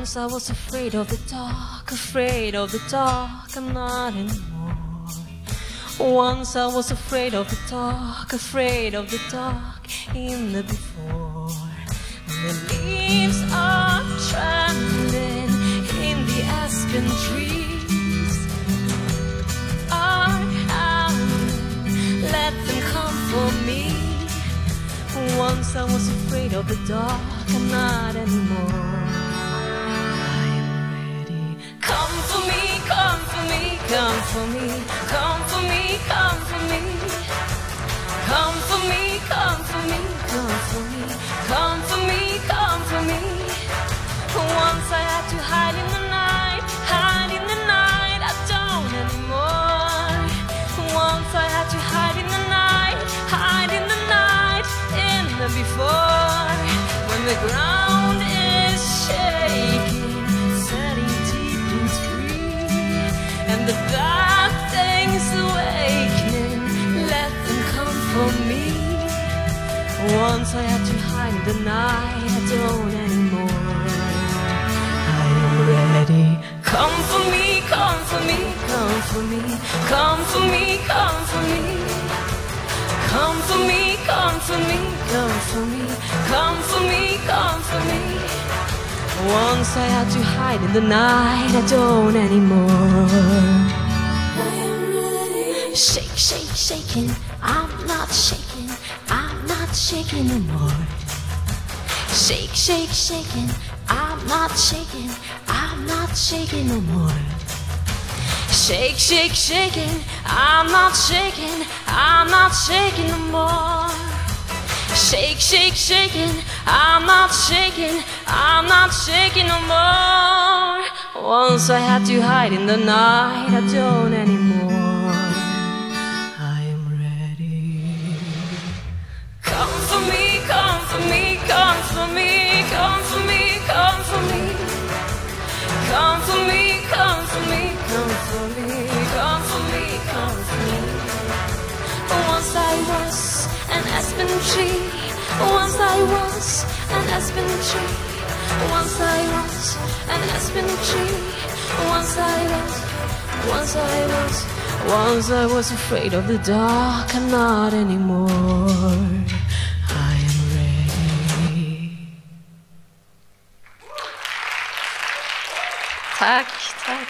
Once I was afraid of the dark, afraid of the dark, I'm not anymore. Once I was afraid of the dark, afraid of the dark in the before. The leaves are trembling in the aspen trees, are howling, let them come for me. Once I was afraid of the dark, I'm not anymore. I am ready. Come for me, come for me, come for me, come for me, come for me. Come for me, come for me, come for me, come for me, come for me. Once I had to hide in the night, hide in the night, I don't anymore. Once I had to hide in the night, hide in the night, in the before. When the ground is shaking, setting deep and free, and the dark things awakening, let them come for me. Once I had to hide in the night, I don't anymore. I am ready. Come for me, come for me, come for me, come for me, come for me. Come for me, come for me, come for me, come for me, come for me. Once I had to hide in the night, I don't anymore. I am ready. Shake, shake, shaking, I'm not shaking, I'm not shaking no more. Shake, shake, shaking, I'm not shaking, I'm not shaking no more. Shake, shake, shaking, I'm not shaking, I'm not shaking no more. Shake, shake, shaking, I'm not shaking, I'm not shaking no more. Once I had to hide in the night, I don't anymore. I am ready. Come for me, come for me, come for me, come for me, come for me. Come for me, come for me, come for me, come for me, come for me. Once I was an aspen tree, once I was an aspen tree, once I was an aspen tree, once I was afraid of the dark, I'm not anymore. I am ready. Tack, tack.